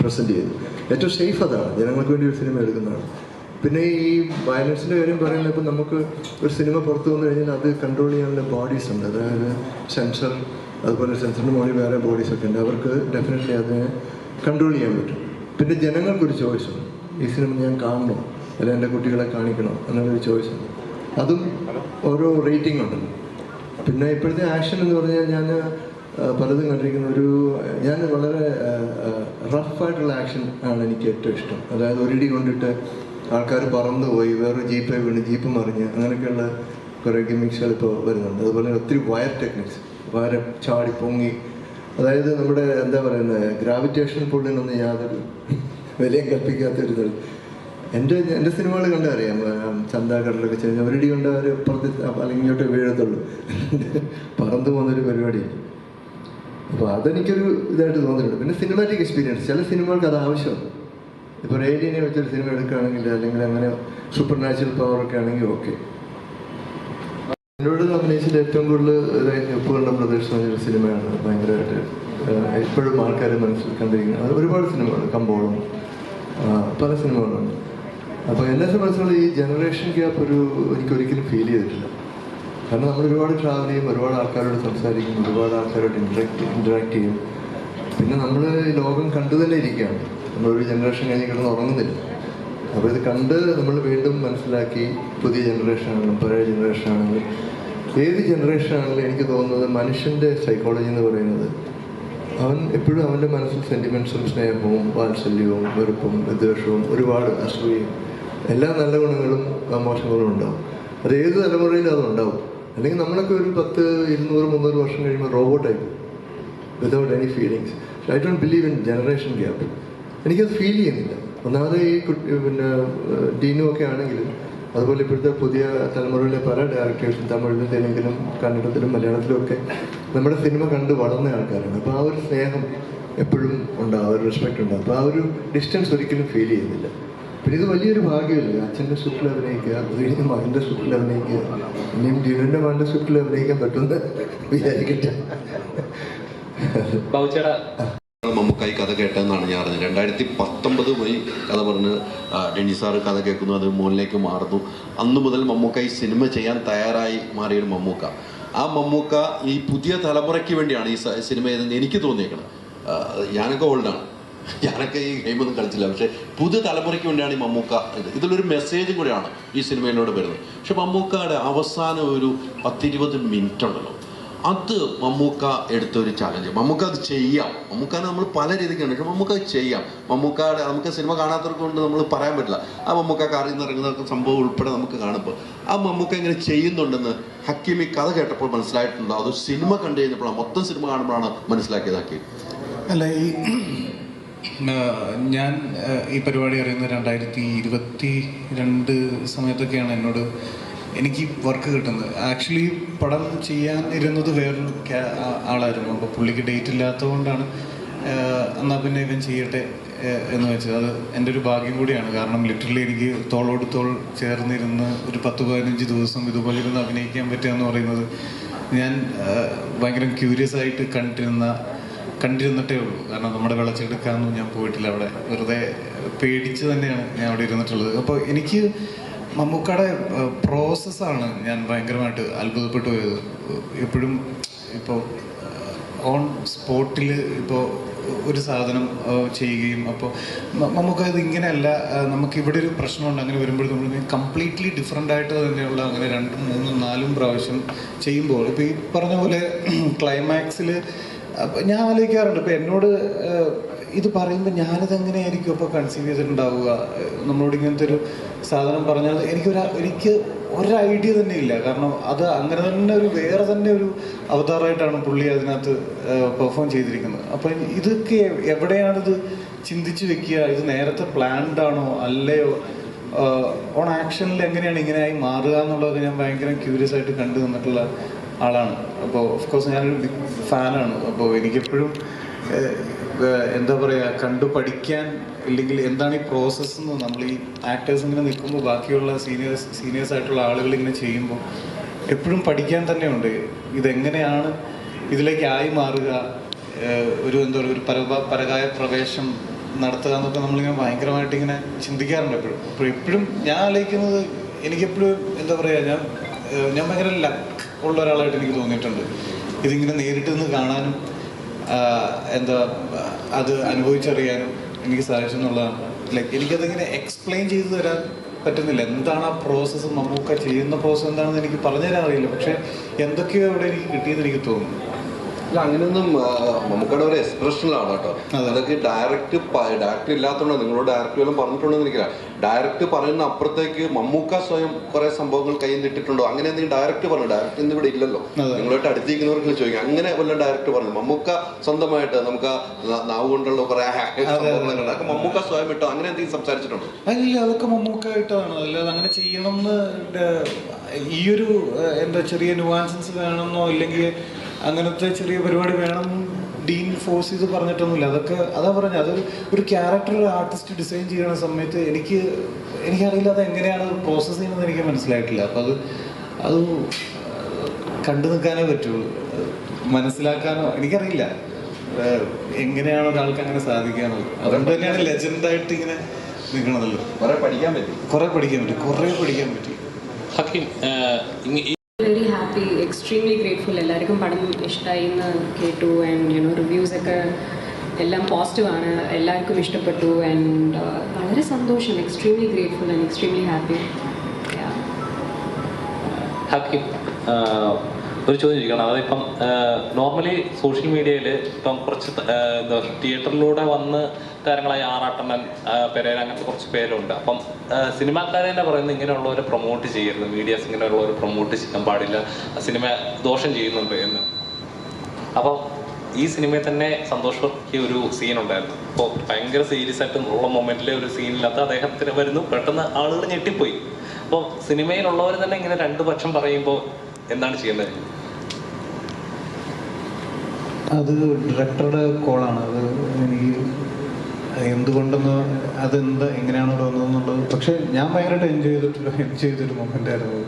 പ്രസൻറ്റ് ചെയ്തു. ഏറ്റവും സേഫ് അതാണ്, ജനങ്ങൾക്ക് വേണ്ടി ഒരു സിനിമ എടുക്കുന്നതാണ്. പിന്നെ ഈ വയലൻസിൻ്റെ കാര്യം പറയുന്നത്, ഇപ്പോൾ നമുക്ക് ഒരു സിനിമ പുറത്തു വന്നു കഴിഞ്ഞാൽ അത് കൺട്രോൾ ചെയ്യാനുള്ള ബോഡീസ് ഉണ്ട്. അതായത് സെൻസർ, അതുപോലെ സെൻസറിന് മുകളിൽ വേറെ ബോഡീസൊക്കെ ഉണ്ട്. അവർക്ക് ഡെഫിനറ്റ്ലി അതിനെ കൺട്രോൾ ചെയ്യാൻ പറ്റും. പിന്നെ ജനങ്ങൾക്കൊരു ചോയ്സ് ഉണ്ട്, ഈ സിനിമ ഞാൻ കാണണോ അല്ലെങ്കിൽ എൻ്റെ കുട്ടികളെ കാണിക്കണോ എന്നുള്ളൊരു ചോയ്സ് ഉണ്ട്. അതും ഓരോ റേറ്റിംഗ് ഉണ്ടല്ലോ. പിന്നെ ഇപ്പോഴത്തെ ആക്ഷൻ എന്ന് പറഞ്ഞാൽ ഞാൻ പലതും കണ്ടിരിക്കുന്ന ഞാൻ വളരെ റഫായിട്ടുള്ള ആക്ഷൻ ആണ് എനിക്ക് ഏറ്റവും ഇഷ്ടം. അതായത് ഒരിടി കൊണ്ടിട്ട് ആൾക്കാർ പറന്നു പോയി, വേറൊരു ജീപ്പേ വീണ് ജീപ്പ് മറിഞ്ഞ്, അങ്ങനെയൊക്കെയുള്ള കുറേ ഗിമിക്സുകൾ ഇപ്പോൾ വരുന്നുണ്ട്. അതുപോലെ ഒത്തിരി വയർ ടെക്നിക്സ്, വയർ ചാടി പൊങ്ങി, അതായത് നമ്മുടെ എന്താ പറയുന്നത്, ഗ്രാവിറ്റേഷൻ പുള്ളിനൊന്നും യാതൊരു വിലയും കൽപ്പിക്കാത്തൊരു എൻ്റെ സിനിമകൾ കണ്ടറിയാം. ചന്താകടലൊക്കെ ചെയ്യുന്ന ഒരിടി കൊണ്ട് അവർ പുറത്ത് അല്ലെങ്കിൽ ഇങ്ങോട്ട് വീഴത്തുള്ളൂ, പറന്നു പോകുന്നൊരു പരിപാടി. അപ്പോൾ അതെനിക്കൊരു ഇതായിട്ട് തോന്നിയിട്ടുണ്ട്. പിന്നെ സിനിമാറ്റിക് എക്സ്പീരിയൻസ്, ചില സിനിമകൾക്ക് അത് ആവശ്യമാണ്. ഇപ്പോൾ റേഡിയനെ വെച്ചൊരു സിനിമ എടുക്കുകയാണെങ്കിൽ, അല്ലെങ്കിൽ അങ്ങനെ സൂപ്പർ നാച്ചുറൽ പവറൊക്കെ ആണെങ്കിൽ ഓക്കെ. എന്നോട് അഭിനയിച്ചിട്ട് ഏറ്റവും കൂടുതൽ ഉപ്പുകണ്ട പ്രദേശം എന്നൊരു സിനിമയാണ് ഭയങ്കരമായിട്ട് ഇപ്പോഴും ആൾക്കാരെ മനസ്സിൽ കണ്ടിരിക്കുന്നത്. അത് ഒരുപാട് സിനിമകളുണ്ട്, കമ്പോളം, പല സിനിമകളുണ്ട്. അപ്പോൾ എന്നെ സംബന്ധിച്ചുള്ള ഈ ജനറേഷൻ ഗ്യാപ്പ് എനിക്കൊരിക്കലും ഫീൽ ചെയ്തിട്ടില്ല. കാരണം നമ്മൾ ഒരുപാട് ട്രാവൽ ചെയ്യും, ഒരുപാട് ആൾക്കാരോട് സംസാരിക്കും, ഒരുപാട് ആൾക്കാരോട് ഇൻറ്ററാക്ട് ചെയ്യും. പിന്നെ നമ്മൾ ലോകം കണ്ടു തന്നെ ഇരിക്കുകയാണ്. നമ്മളൊരു ജനറേഷൻ കഴിഞ്ഞ് കിടന്ന് ഉറങ്ങുന്നില്ല. അപ്പോൾ ഇത് കണ്ട് നമ്മൾ വീണ്ടും മനസ്സിലാക്കി, പുതിയ ജനറേഷൻ ആണെങ്കിലും പഴയ ജനറേഷൻ ആണെങ്കിലും ഏത് ജനറേഷൻ ആണെങ്കിലും എനിക്ക് തോന്നുന്നത് മനുഷ്യൻ്റെ സൈക്കോളജി എന്ന് പറയുന്നത്, അവൻ എപ്പോഴും അവൻ്റെ മനസ്സിൽ സെൻറ്റിമെൻറ്റ്സും സ്നേഹവും വാത്സല്യവും വെറുപ്പും വിദ്വേഷവും ഒരുപാട് അസൂയയും എല്ലാ നല്ല ഗുണങ്ങളും മോശങ്ങളും ഉണ്ടാവും. അത് ഏത് തലമുറയിലും അതുണ്ടാവും. അല്ലെങ്കിൽ നമ്മളൊക്കെ ഒരു 10, 200, 300 വർഷം കഴിയുമ്പോൾ റോബോട്ടായി പോകും, without any feelings. I don't believe in generation gap. എനിക്കത് ഫീൽ ചെയ്യുന്നില്ല. ഒന്നാമത് ഈ പിന്നെ ഡീനും ഒക്കെ ആണെങ്കിലും, അതുപോലെ ഇപ്പോഴത്തെ പുതിയ തലമുറയിലെ പല ഡയറക്ടേഴ്സും തമിഴിലും തെലുങ്കിലും കന്നഡത്തിലും മലയാളത്തിലും ഒക്കെ നമ്മുടെ സിനിമ കണ്ട് വളർന്ന ആൾക്കാരാണ്. അപ്പോൾ ആ ഒരു സ്നേഹം എപ്പോഴും ഉണ്ടാവും, ഒരു റെസ്പെക്റ്റ് ഉണ്ടാവും. അപ്പോൾ ആ ഒരു ഡിസ്റ്റൻസ് ഒരിക്കലും ഫീൽ ചെയ്യുന്നില്ല. പിന്നെ ഇത് വലിയൊരു ഭാഗ്യമല്ലേ, അച്ഛൻ്റെ സ്ക്രിപ്റ്റിൽ അഭിനയിക്കുക, അത് കഴിഞ്ഞ് മകൻ്റെ സ്ക്രിപ്റ്റിൽ അഭിനയിക്കുക, ഇനിയും ജീവൻ്റെ മകൻ്റെ സ്ക്രിപ്റ്റിൽ അഭിനയിക്കാൻ പറ്റുമെന്ന് വിചാരിക്കട്ടെ. മമ്മൂക്കായി കഥ കേട്ടതെന്നാണ് ഞാൻ അറിഞ്ഞത്. 2019 പോയി കഥ പറഞ്ഞ് ഡെന്നി സാറ് കഥ കേൾക്കുന്നു, അത് മോനിലേക്ക് മാറുന്നു. അന്നു മുതൽ മമ്മൂക്കായി സിനിമ ചെയ്യാൻ തയ്യാറായി മാറിയൊരു മമ്മൂക്ക. ആ മമ്മൂക്ക ഈ പുതിയ തലമുറയ്ക്ക് വേണ്ടിയാണ് ഈ സിനിമ ചെയ്തെന്ന് എനിക്ക് തോന്നിയേക്കണം. ഞാനൊക്കെ ഓൾഡാണ്, ഞാനൊക്കെ ഈ ഗെയിമൊന്നും കളിച്ചില്ല. പക്ഷേ പുതിയ തലമുറയ്ക്ക് വേണ്ടിയാണ് ഈ മമ്മൂക്ക ഇതിലൊരു മെസ്സേജും കൂടെയാണ് ഈ സിനിമയിലൂടെ വരുന്നത്. പക്ഷെ മമ്മൂക്കയുടെ അവസാനം ഒരു 10-20 മിനിറ്റ് ഉണ്ടല്ലോ, അത് മമ്മൂക്ക എടുത്തൊരു ചലഞ്ച്. മമ്മൂക്ക അത് ചെയ്യാം. മമ്മൂക്കാനെ നമ്മൾ പല രീതിക്ക് കണ്ടു, പക്ഷെ മമ്മൂക്ക അത് ചെയ്യാം. മമ്മൂക്കയുടെ നമുക്ക് സിനിമ കാണാത്തവർക്ക് കൊണ്ട് നമ്മൾ പറയാൻ പറ്റില്ല. ആ മമ്മൂക്ക കാറിൽ നിന്ന് ഇറങ്ങുന്ന സംഭവം ഉൾപ്പെടെ നമുക്ക് കാണുമ്പോൾ ആ മമ്മൂക്ക ഇങ്ങനെ ചെയ്യുന്നുണ്ടെന്ന് ഹക്കീമി കഥ കേട്ടപ്പോൾ മനസ്സിലായിട്ടുണ്ടോ? അത് സിനിമ കണ്ടു കഴിഞ്ഞപ്പോഴാണ്, മൊത്തം സിനിമ കാണുമ്പോഴാണ് മനസ്സിലാക്കിയത് ഹക്കീം? അല്ല, ഞാൻ ഈ പരിപാടി അറിയുന്നത് 2022 സമയത്തൊക്കെയാണ് എനിക്ക് വർക്ക് കിട്ടുന്നത്. ആക്ച്വലി പടം ചെയ്യാൻ ഇരുന്നത് വേറൊരു ആളായിരുന്നു. അപ്പോൾ പുള്ളിക്ക് ഡേറ്റ് ഇല്ലാത്തതുകൊണ്ടാണ് എന്നാൽ പിന്നെ ഇവൻ ചെയ്യട്ടെ എന്ന് വെച്ചത്. അത് എൻ്റെ ഒരു ഭാഗ്യം കൂടിയാണ്. കാരണം ലിറ്ററലി എനിക്ക് തോളോട് തോൾ ചേർന്നിരുന്ന് ഒരു 10-15 ദിവസം ഇതുപോലെ ഇരുന്ന് അഭിനയിക്കാൻ പറ്റുക എന്ന് പറയുന്നത് ഞാൻ ഭയങ്കര ക്യൂരിയസ് ആയിട്ട് കണ്ടിരുന്നിട്ടേ ഉള്ളൂ. കാരണം നമ്മുടെ വിളച്ചെടുക്കാനൊന്നും ഞാൻ പോയിട്ടില്ല. അവിടെ വെറുതെ പേടിച്ച് തന്നെയാണ് ഞാൻ അവിടെ ഇരുന്നിട്ടുള്ളത്. അപ്പോൾ എനിക്ക് മമ്മൂക്കയുടെ പ്രോസസ്സാണ് ഞാൻ ഭയങ്കരമായിട്ട് അത്ഭുതപ്പെട്ടു പോയത്. എപ്പോഴും ഇപ്പോൾ ഓൺ സ്പോട്ടിൽ ഇപ്പോൾ ഒരു സാധനം ചെയ്യുകയും അപ്പോൾ നമുക്കത് ഇങ്ങനെയല്ല, നമുക്കിവിടെ ഒരു പ്രശ്നമുണ്ട്, അങ്ങനെ വരുമ്പോൾ നമ്മൾ കംപ്ലീറ്റ്ലി ഡിഫറെൻ്റ് ആയിട്ട് തന്നെയുള്ള അങ്ങനെ 2, 3, 4 പ്രാവശ്യം ചെയ്യുമ്പോൾ ഇപ്പോൾ ഈ പറഞ്ഞ പോലെ ക്ലൈമാക്സിൽ ഞാൻ ആലോചിക്കാറുണ്ട്. ഇപ്പോൾ എന്നോട് ഇത് പറയുമ്പോൾ ഞാനിത് എങ്ങനെയായിരിക്കും അപ്പോൾ കൺസീവ് ചെയ്തിട്ടുണ്ടാവുക, നമ്മളോട് ഇങ്ങനത്തെ ഒരു സാധനം പറഞ്ഞാൽ എനിക്ക് ഒരു ഐഡിയ തന്നെ ഇല്ല. കാരണം അത് അങ്ങനെ തന്നെ വേറെ തന്നെ ഒരു അവതാരമായിട്ടാണ് പുള്ളി അതിനകത്ത് പെർഫോം ചെയ്തിരിക്കുന്നത്. അപ്പം ഇതൊക്കെ എവിടെയാണിത് ചിന്തിച്ച് വെക്കുക? ഇത് നേരത്തെ പ്ലാൻഡ് ആണോ അല്ലയോ? ഓൺ ആക്ഷനിൽ എങ്ങനെയാണ് ഇങ്ങനെയായി മാറുക എന്നുള്ളത് ഞാൻ ഭയങ്കര ക്യൂരിയസ് ആയിട്ട് കണ്ടു നിന്നിട്ടുള്ള ആളാണ്. അപ്പോൾ ഓഫ്കോഴ്സ് ഞാനൊരു ബിഗ് ഫാനാണ്. അപ്പോൾ എനിക്കെപ്പോഴും എന്താ പറയുക, കണ്ടു പഠിക്കാൻ, ഇല്ലെങ്കിൽ എന്താണ് ഈ പ്രോസസ്സ് എന്ന് നമ്മൾ ഈ ആക്ടേഴ്സ് ഇങ്ങനെ നിൽക്കുമ്പോൾ ബാക്കിയുള്ള സീനിയേഴ്സ് ആയിട്ടുള്ള ആളുകൾ ഇങ്ങനെ ചെയ്യുമ്പോൾ എപ്പോഴും പഠിക്കാൻ തന്നെയുണ്ട്. ഇതെങ്ങനെയാണ് ഇതിലേക്ക് ആയി മാറുക, ഒരു എന്താ പറയുക, ഒരു പരകായ പ്രവേശം നടത്തുക എന്നൊക്കെ നമ്മളിങ്ങനെ ഭയങ്കരമായിട്ട് ഇങ്ങനെ ചിന്തിക്കാറുണ്ട് എപ്പോഴും. അപ്പോൾ എപ്പോഴും ഞാൻ ആലോചിക്കുന്നത്, എനിക്കെപ്പോഴും എന്താ പറയുക, ഞാൻ ഭയങ്കര ലക്ക് ഉള്ള ഒരാളായിട്ട് എനിക്ക് തോന്നിയിട്ടുണ്ട്. ഇതിങ്ങനെ നേരിട്ട് നിന്ന് കാണാനും എന്താ അത് അനുഭവിച്ചറിയാനും എനിക്ക് സാധിച്ചു എന്നുള്ളതാണ്. ലൈക്ക് എനിക്കതിങ്ങനെ എക്സ്പ്ലെയിൻ ചെയ്തു തരാൻ പറ്റുന്നില്ല. എന്താണ് ആ പ്രോസസ്സ്, മമ്മൂക്ക ചെയ്യുന്ന പ്രോസസ്സ് എന്താണെന്ന് എനിക്ക് പറഞ്ഞു തരാൻ അറിയില്ല. പക്ഷെ എന്തൊക്കെയോ അവിടെ എനിക്ക് കിട്ടിയെന്ന് എനിക്ക് തോന്നുന്നു. അല്ല, അങ്ങനെയൊന്നും മമ്മൂക്കയുടെ ഒരു എക്സ്പ്രഷനിലാണ് കേട്ടോ. അതൊക്കെ ഡയറക്റ്റ് ഇല്ലാത്തതുകൊണ്ട് നിങ്ങളോട് ഡയറക്റ്റ് വല്ലതും പറഞ്ഞിട്ടുണ്ടോ എന്ന് എനിക്കറിയാം. ഡയറക്റ്റ് പറയുന്ന അപ്പുറത്തേക്ക് മമ്മൂക്ക സ്വയം കുറെ സംഭവങ്ങൾ കയ്യിൽ നിന്നിട്ടുണ്ടോ? അങ്ങനെ എന്തെങ്കിലും ഡയറക്റ്റ് പറഞ്ഞു? ഡയറക്റ്റ് ഇന്ന് ഇവിടെ ഇല്ലല്ലോ, നിങ്ങളായിട്ട് അടുത്തിരിക്കുന്നവർക്ക് ചോദിക്കാം. അങ്ങനെ വല്ല ഡയറക്റ്റ് പറഞ്ഞു മമ്മൂക്ക സ്വന്തമായിട്ട് നമുക്ക് നാവ് കൊണ്ടുള്ള കുറെ സംഭവങ്ങളൊക്കെ അതൊക്കെ മമ്മൂക്ക സ്വയം ഇട്ടോ അങ്ങനെ എന്തെങ്കിലും സംസാരിച്ചിട്ടുണ്ടോ? അല്ല, അതൊക്കെ മമ്മൂക്ക ഇട്ടതാണ്. അല്ലാതെ അങ്ങനെ ചെയ്യണമെന്ന് ഈ ഒരു എന്താ ചെറിയ നുവാൻസൻസ് വേണമെന്നോ ഇല്ലെങ്കിൽ അങ്ങനത്തെ ചെറിയ പരിപാടി വേണം ഡീൻ ഫോഴ്സ് ചെയ്ത് പറഞ്ഞിട്ടൊന്നുമില്ല. അതാ പറഞ്ഞത്, അതൊരു ക്യാരക്ടർ ആർട്ടിസ്റ്റ് ഡിസൈൻ ചെയ്യുന്ന സമയത്ത് എനിക്കറിയില്ല അത് എങ്ങനെയാണ് പ്രോസസ്സ് ചെയ്യുന്നത്, എനിക്ക് മനസ്സിലായിട്ടില്ല. അപ്പോൾ അത് കണ്ടു നിൽക്കാനേ പറ്റുള്ളൂ, മനസ്സിലാക്കാനോ എനിക്കറിയില്ല എങ്ങനെയാണ് ഒരാൾക്ക് അങ്ങനെ സാധിക്കാന്നുള്ളത്. അതുകൊണ്ട് തന്നെയാണ് ലെജൻഡായിട്ട് ഇങ്ങനെ നിൽക്കണതല്ലോ. കുറെ പഠിക്കാൻ പറ്റി. Hakeem, very happy, extremely grateful. എല്ലാവർക്കും പടം ഇഷ്ടമായി എന്ന് കേട്ടു. ആൻഡ് റിവ്യൂസ് ഒക്കെ എല്ലാം പോസിറ്റീവാണ്, എല്ലാവർക്കും ഇഷ്ടപ്പെട്ടു. ആൻഡ് വളരെ സന്തോഷം, extremely grateful and extremely happy. Hakeem, ഒരു ചോദ്യം ചോദിക്കണം. അതായത് ഇപ്പം നോർമലി സോഷ്യൽ മീഡിയയിൽ ഇപ്പം കുറച്ച് എന്താ തിയേറ്ററിലൂടെ വന്ന് താരങ്ങളായ ആറാട്ടണ്ണൻ, പെരേര, അങ്ങനത്തെ കുറച്ച് പേരുണ്ട്. അപ്പം സിനിമാക്കാരെ തന്നെ പറയുന്നത് ഇങ്ങനെയുള്ളവരെ പ്രൊമോട്ട് ചെയ്യരുത്, മീഡിയാസ് ഇങ്ങനെയുള്ളവരെ പ്രൊമോട്ട് ചെയ്യാൻ പാടില്ല, സിനിമ ദോഷം ചെയ്യുന്നുണ്ട് എന്ന്. അപ്പം ഈ സിനിമയിൽ തന്നെ സന്തോഷ് വർക്കിക്ക് ഒരു സീൻ ഉണ്ടായിരുന്നു. അപ്പോൾ ഭയങ്കര സീരിയസ് ആയിട്ട് ഉള്ള മൊമെന്റിലെ ഒരു സീനില്ലാത്ത അദ്ദേഹത്തിന് വരുന്നു, പെട്ടെന്ന് ആളുകൾ ഞെട്ടിപ്പോയി. അപ്പോൾ സിനിമയിലുള്ളവർ തന്നെ ഇങ്ങനെ രണ്ടു പക്ഷം പറയുമ്പോൾ എന്താണ് ചെയ്യേണ്ടത്? അത് ഡയറക്ടറുടെ കോളാണ്. അത് എനിക്ക് എന്തുകൊണ്ടെന്ന് എങ്ങനെയാണ് ഇവിടെ വന്നതെന്നുള്ളത്. പക്ഷെ ഞാൻ ഭയങ്കരമായിട്ട് എൻജോയ് ചെയ്തൊരു മൊമെൻ്റ് ആയിരുന്നു.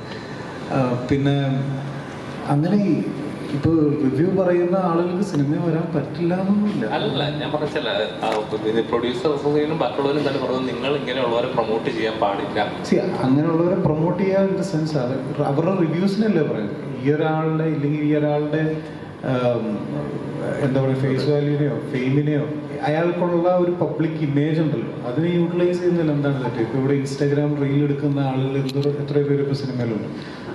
പിന്നെ അങ്ങനെ ഇപ്പോൾ റിവ്യൂ പറയുന്ന ആളുകൾക്ക് സിനിമ വരാൻ പറ്റില്ല എന്നൊന്നുമില്ല. അല്ല, ഞാൻ പറഞ്ഞല്ല, പ്രൊഡ്യൂസേഴ്സും മറ്റുള്ളവരും തന്നെ പറഞ്ഞു നിങ്ങൾ ഇങ്ങനെയുള്ളവരെ പ്രൊമോട്ട് ചെയ്യാൻ പാടില്ല. അങ്ങനെയുള്ളവരെ പ്രൊമോട്ട് ചെയ്യാൻ ഇൻ ദ സെൻസ് അവരുടെ റിവ്യൂസിനല്ലേ പറയുന്നത്. ഈ ഒരാളുടെ എന്താ പറയുക, ഫേസ് വാല്യൂവിനെയോ ഫെയിമിനെയോ അയാൾക്കുള്ള ഒരു പബ്ലിക് ഇമേജ് ഉണ്ടല്ലോ, അതിനെ യൂട്ടിലൈസ് ചെയ്യുന്നതിൽ എന്താണ് തെറ്റ്? ഇപ്പോൾ ഇവിടെ ഇൻസ്റ്റാഗ്രാം റീൽ എടുക്കുന്ന ആളുകൾ എത്രയോ പേര് ഇപ്പോൾ സിനിമയിലുണ്ട്.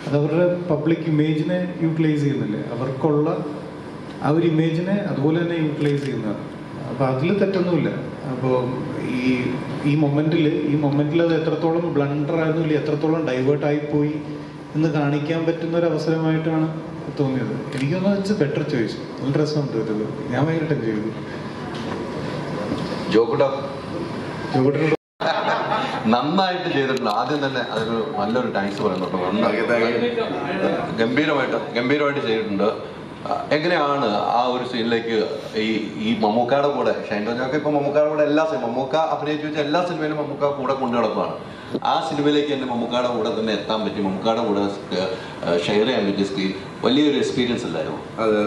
അത് അവരുടെ പബ്ലിക് ഇമേജിനെ യൂട്ടിലൈസ് ചെയ്യുന്നില്ലേ, അവർക്കുള്ള ആ ഒരു ഇമേജിനെ അതുപോലെ തന്നെ യൂട്ടിലൈസ് ചെയ്യുന്നതാണ്. അപ്പോൾ അതിൽ തെറ്റൊന്നുമില്ല. അപ്പോൾ ഈ മൊമെന്റിൽ അത് എത്രത്തോളം ബ്ലണ്ടർ ആയിരുന്നു, ഇല്ല എത്രത്തോളം ഡൈവേർട്ടായി പോയി എന്ന് കാണിക്കാൻ പറ്റുന്ന ഒരു അവസരമായിട്ടാണ് തോന്നിയത്. എനിക്കൊന്ന് വെച്ച് ബെറ്റർ ചോയ്സ്. നല്ല രസമുണ്ട് ഇത്, ഞാൻ ഭയങ്കരമായിട്ട് എൻജോയ് ചെയ്തു. ജോക്കുട്ടനോട് നന്നായിട്ട് ചെയ്തിട്ടുണ്ട്. ആദ്യം തന്നെ അതിന് നല്ലൊരു താങ്ക്സ് പറയുന്നുണ്ട്. ഗംഭീരമായിട്ട് ചെയ്തിട്ടുണ്ട്. എങ്ങനെയാണ് ആ ഒരു സീനിലേക്ക് ഈ മമ്മൂക്കയുടെ കൂടെ ഷൈൻ ടോജൊക്കെ ഇപ്പൊ മമ്മൂക്കയുടെ കൂടെ മമ്മൂക്ക അഭിനയിച്ചു വെച്ച എല്ലാ സിനിമയിലും മമ്മൂക്ക കൂടെ കൊണ്ടു നടക്കുകയാണ്. ആ സിനിമയിലേക്ക് തന്നെ മമ്മൂക്കയുടെ കൂടെ തന്നെ എത്താൻ പറ്റി, മമ്മൂക്കയുടെ കൂടെ ഷെയർ ചെയ്യാൻ പറ്റിയ സ്ക്രീൻ വലിയൊരു എക്സ്പീരിയൻസ് അല്ലായിരുന്നു? അത്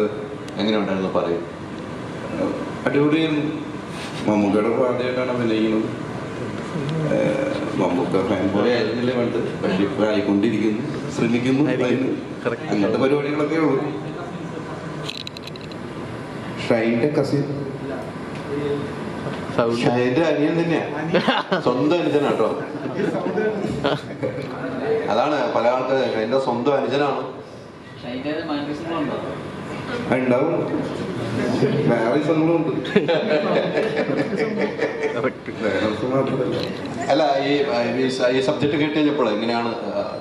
എങ്ങനെ ഉണ്ടായിരുന്നു പറയും? അടിപൊളിയാണ്. മമ്മൂക്കയുടെ ആദ്യമായിട്ടാണ് അഭിനയിക്കുന്നത്. മമ്മൂക്ക ഫാൻ പോലെ ആയിരുന്നില്ലേ വേണ്ടത്, പക്ഷെ ഇപ്പോൾ ആയിക്കൊണ്ടിരിക്കുന്നു, ശ്രമിക്കുന്നു. അങ്ങനത്തെ പരിപാടികളൊക്കെ ഉള്ളൂ. ഷൈൻ്റെ കസിൻ ഷൈൻ്റെ അനിയൻ തന്നെയാ, സ്വന്തം അനുജനാട്ടോ. അതാണ് പല ആൾക്കാർ ഷൈൻ്റെ സ്വന്തം അനുജനാണ്. ഉണ്ടാവും, വേറെ സംഭവമുണ്ട്. അല്ല, ഈ സബ്ജക്ട് കേട്ട് കഴിഞ്ഞപ്പോൾ എങ്ങനെയാണ്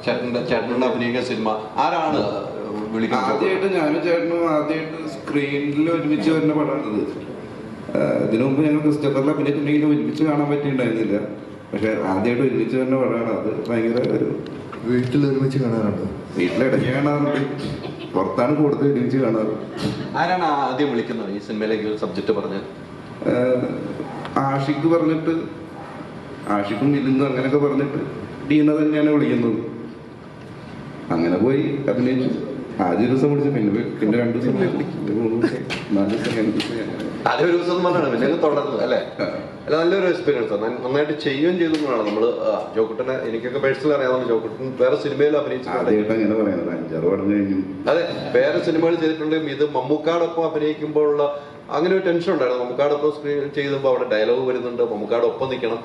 ചേട്ടൻ്റെ അഭിനയിക്കുന്ന സിനിമ ആരാണ് വിളിക്കുന്നത്? ആദ്യമായിട്ട് ഞാനും ചേട്ടനും ആദ്യമായിട്ട് സ്ക്രീനിൽ ഒരുമിച്ച് വരുന്ന പടമാണിത്. ഇതിനു മുമ്പ് ഞങ്ങൾ ക്രിസ്റ്റഫറിൽ അഭിനയിച്ചിട്ടുണ്ടെങ്കിലും ഒരുമിച്ച് കാണാൻ പറ്റിയിട്ടുണ്ടായിരുന്നില്ല. പക്ഷെ ആദ്യമായിട്ട് ഒരുമിച്ച് വരുന്ന പടമാണ്. അത് ഭയങ്കര ഒരു വീട്ടിൽ ഒരുമിച്ച് കാണാറുണ്ടോ? വീട്ടിലിടയ്ക്ക് കാണാറുണ്ട്, പുറത്താണ് കൂടുതൽ ഒരുമിച്ച് കാണാറ്. ആരാണ് ആദ്യം വിളിക്കുന്നത് ഈ സിനിമയിലേക്ക് ഒരു സബ്ജക്ട് പറഞ്ഞ്? ആഷിക്ക് പറഞ്ഞിട്ട്, ആഷിക്കും മിലിന്നും അങ്ങനെയൊക്കെ പറഞ്ഞിട്ട് ഡീന തന്നെയാണ് വിളിക്കുന്നത്. അങ്ങനെ പോയി അഭിനയിച്ചു. ആദ്യ ദിവസം വിളിച്ചു, പിന്നെ 2 ദിവസം വിളിക്കും, 3 ദിവസം, 4 ദിവസം, 5 ദിവസം. ആദ്യം ഒരു ദിവസം പറഞ്ഞാണ്, പിന്നെ തുടർന്ന് അല്ലേ? അല്ല, നല്ലൊരു എക്സ്പീരിയൻസ് ആണ്. നന്നായിട്ട് ചെയ്യുകയും ചെയ്തതാണ്. നമ്മള് ജോക്കുട്ടനെ എനിക്കൊക്കെ പേഴ്സണൽ അറിയാവുന്ന ജോക്കുട്ടൻ വേറെ സിനിമയിൽ അഭിനയിച്ചിട്ടുണ്ട്. അങ്ങനെ പറയുന്നത് 5-6 പടം കഴിഞ്ഞു. അതെ, വേറെ സിനിമകൾ ചെയ്തിട്ടുണ്ടെങ്കിലും ഇത് മമ്മൂക്കാടൊപ്പം അഭിനയിക്കുമ്പോഴുള്ള അങ്ങനെ ഒരു ടെൻഷൻ ഉണ്ടായിരുന്നു. മമ്മൂക്കാടൊപ്പം സ്ക്രീൻ ചെയ്തപ്പോൾ അവിടെ ഡയലോഗ് വരുന്നുണ്ട്, മമ്മൂക്കാടൊപ്പം നിൽക്കണം.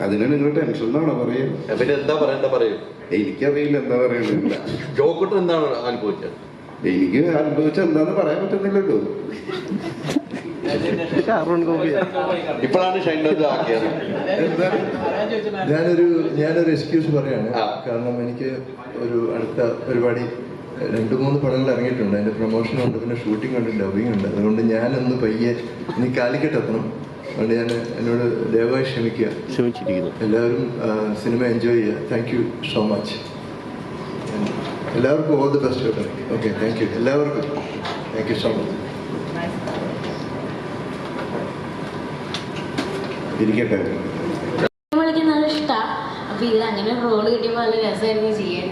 അതിന് നിങ്ങൾ ടെൻഷൻ എന്നാണോ പറയുക? പിന്നെ എന്താ പറയണ്ട പറയും. എനിക്കറിയില്ല എന്താ പറയുന്നില്ല. ജോക്കുട്ടൻ എന്താണ് അനുഭവിച്ചത്? എനിക്ക് അനുഭവിച്ച എന്താന്ന് പറയാൻ പറ്റുന്നില്ലല്ലോ. ഇപ്പോഴാണ് ഷൈൻഡോസ് ആക്കിയത്. ഞാനൊരു എക്സ്ക്യൂസ് പറയാണ്. കാരണം എനിക്ക് ഒരു അടുത്ത പരിപാടി 2-3 പടങ്ങൾ ഇറങ്ങിയിട്ടുണ്ട്. അതിന്റെ പ്രൊമോഷനുണ്ട്, പിന്നെ ഷൂട്ടിംഗ് ഉണ്ട്, ഡബിങ് ഉണ്ട്. അതുകൊണ്ട് ഞാനൊന്ന് പയ്യെ ഇനി കാലിക്കറ്റ് എത്തണം. അതുകൊണ്ട് ഞാൻ എന്നോട് ദയവായി ക്ഷമിച്ചിരിക്കുന്നു. എല്ലാവരും സിനിമ എൻജോയ് ചെയ്യുക. Thank you so much. എല്ലാവർക്കും ഓൾ ദി ബെസ്റ്റ് കേട്ടോ. ഓക്കെ, താങ്ക് യു എല്ലാവർക്കും. Thank you so much. ഇരിക്കട്ടെ. നല്ല ഇഷ്ടമാണ്. അപ്പോൾ ഇതിൽ അങ്ങനെ റോള് കിട്ടിയപ്പോൾ നല്ല രസമായിരുന്നു ചെയ്യാൻ.